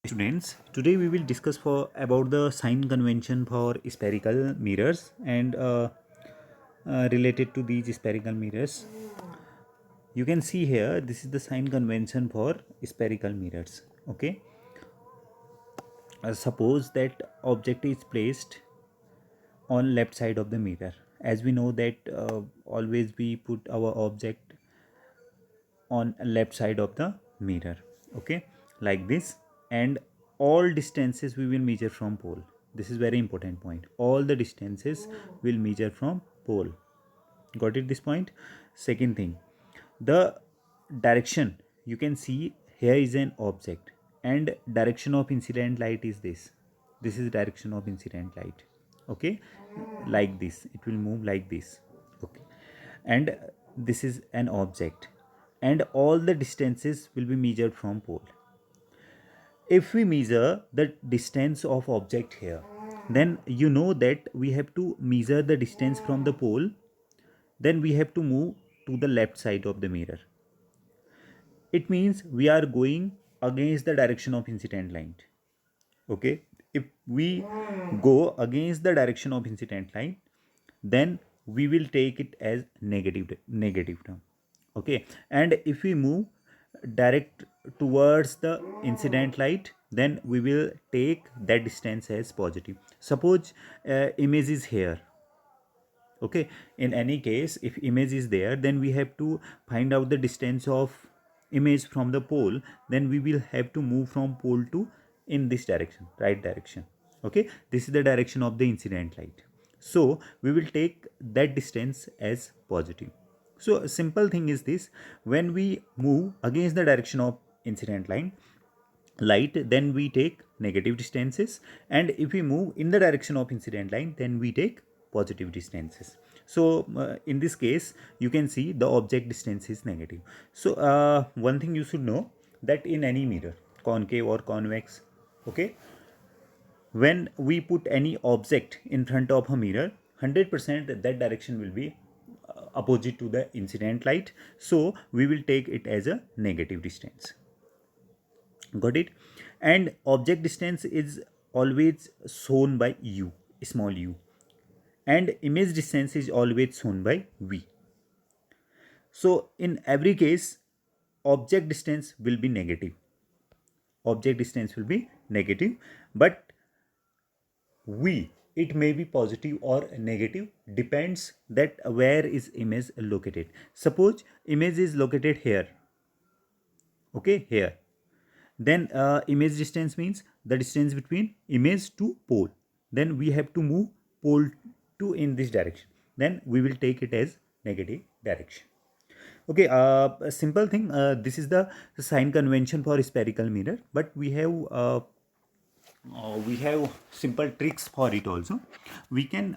Students, today we will discuss for about the sign convention for spherical mirrors and related to these spherical mirrors. You can see here this is the sign convention for spherical mirrors. Okay, suppose that object is placed on left side of the mirror. As we know that always we put our object on left side of the mirror, okay, like this, and all distances we will measure from pole. This is very important point. All the distances will measure from pole. Got it, this point? Second thing, the direction, you can see here is an object and direction of incident light is this is direction of incident light. Okay, like this it will move like this. Okay, and this is an object and all the distances will be measured from pole. If we measure the distance of object here, then you know that we have to measure the distance from the pole, then we have to move to the left side of the mirror. It means we are going against the direction of incident line. Okay, if we go against the direction of incident line, then we will take it as negative term. Okay, and if we move direct towards the incident light, then we will take that distance as positive. Suppose image is here. Okay, in any case if image is there, then we have to find out the distance of image from the pole. Then we will have to move from pole to in this direction, right direction. Okay, this is the direction of the incident light, so we will take that distance as positive. So a simple thing is this: when we move against the direction of incident line light, then we take negative distances, and if we move in the direction of incident line, then we take positive distances. So in this case you can see the object distance is negative. So one thing you should know, that in any mirror, concave or convex, okay, when we put any object in front of a mirror, 100% that direction will be opposite to the incident light, so we will take it as a negative distance. Got it? And object distance is always shown by u, small u, and image distance is always shown by v. So in every case object distance will be negative. Object distance will be negative, but v, it may be positive or negative, depends that where is image located. Suppose image is located here, okay, here, then image distance means the distance between image to pole, then we have to move pole to in this direction, then we will take it as negative direction. Okay, a simple thing, this is the sign convention for spherical mirror, but we have simple tricks for it also. We can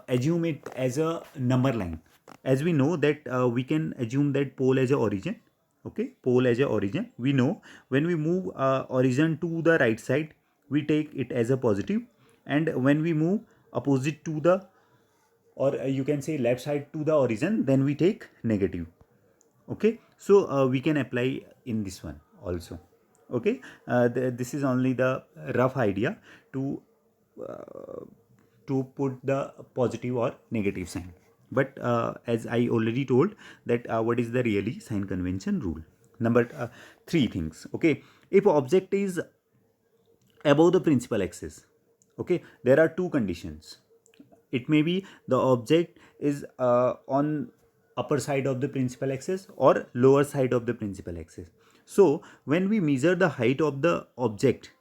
assume it as a number line. As we know that we can assume that pole as a origin. Okay, pole as a origin, we know when we move origin to the right side, we take it as a positive, and when we move opposite to the, or you can say left side to the origin, then we take negative. Okay, so we can apply in this one also. Okay, this is only the rough idea to put the positive or negative sign, but as I already told that what is the really sign convention rule. Number three things. Okay, if object is above the principal axis, okay, there are two conditions. It may be the object is on upper side of the principal axis or lower side of the principal axis. So when we measure the height of the object,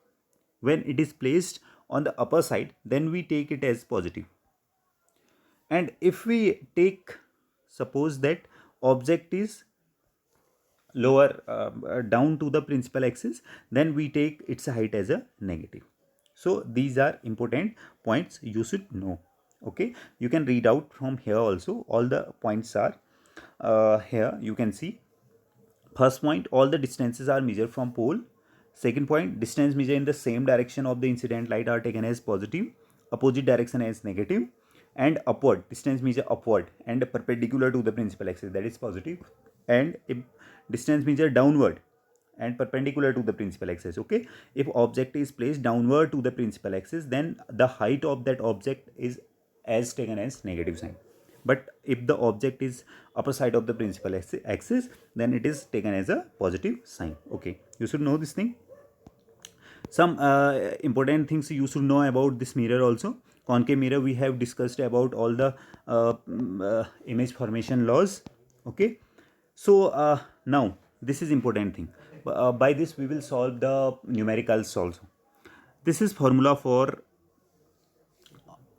when it is placed on the upper side, then we take it as positive. And if we take, suppose that object is lower down to the principal axis, then we take its height as a negative. So these are important points you should know. Okay, you can read out from here also, all the points are here. You can see first point, all the distances are measured from pole. Second point, distance measured in the same direction of the incident light are taken as positive, opposite direction as negative, and upward, distance measured upward and perpendicular to the principal axis, that is positive. And if distance measured downward, and perpendicular to the principal axis. Okay, if object is placed downward to the principal axis, then the height of that object is as taken as negative sign. But if the object is upper side of the principal axis, then it is taken as a positive sign. Okay, you should know this thing. Some important things you should know about this mirror also. Concave mirror, we have discussed about all the image formation laws. Okay, so now this is important thing. By this we will solve the numericals also. This is formula for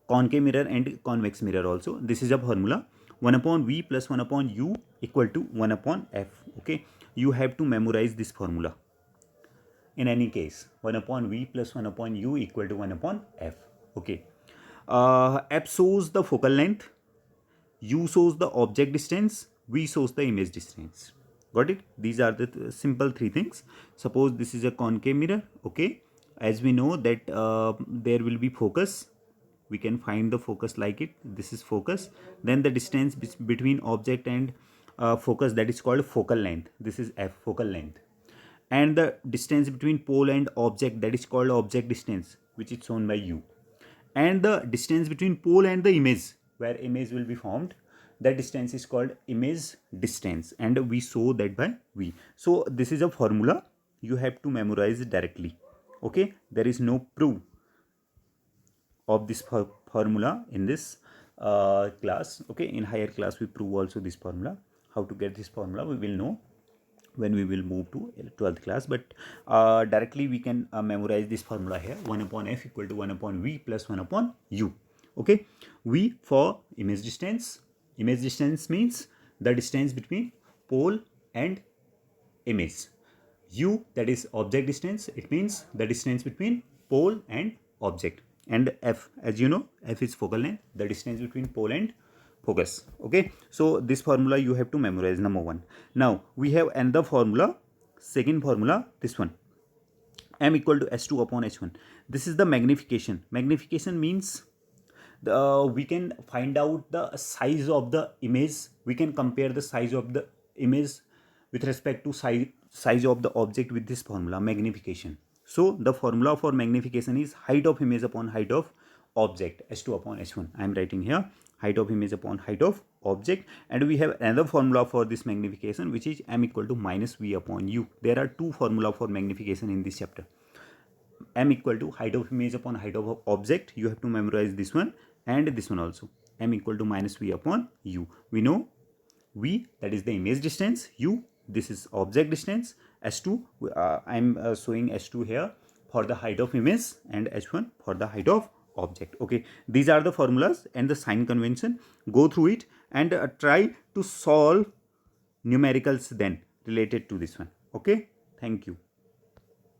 concave mirror and convex mirror also. This is a formula, 1 upon v plus 1 upon u equal to 1 upon f. Okay, you have to memorize this formula. In any case, 1 upon v plus 1 upon u equal to 1 upon f. Okay, f shows the focal length, u shows the object distance, v shows the image distance. Got it? These are the simple three things. Suppose this is a concave mirror. Okay, as we know that there will be focus, we can find the focus like it. This is focus, then the distance between object and focus, that is called focal length. This is f, focal length. And the distance between pole and object, that is called object distance, which is shown by u. And the distance between pole and the image, where image will be formed, that distance is called image distance, and we show that by v. So this is a formula, you have to memorize it directly. Okay, there is no proof of this formula in this class. Okay, in higher class we prove also this formula. How to get this formula we will know when we will move to 12th class, but directly we can memorize this formula here, 1 upon f equal to 1 upon v plus 1 upon u. Okay, v for image distance. Image distance means the distance between pole and image. U, that is object distance, it means the distance between pole and object. And f, as you know, f is focal length, the distance between pole and focus. Okay, so this formula you have to memorize, number one. Now we have another formula, second formula, this one, m equal to s2 upon h1. This is the magnification. Magnification means we can find out the size of the image. We can compare the size of the image with respect to size of the object with this formula, magnification. So the formula for magnification is height of image upon height of object, s2 upon h1. I am writing here height of image upon height of object. And we have another formula for this magnification, which is m equal to minus v upon u. There are two formula for magnification in this chapter. M equal to height of image upon height of object, you have to memorize this one, and this one also, m equal to minus v upon u. We know v, that is the image distance, u, this is object distance, s2, I am showing s2 here for the height of image, and h1 for the height of object. Okay, these are the formulas and the sign convention. Go through it and try to solve numericals then related to this one. Okay, thank you.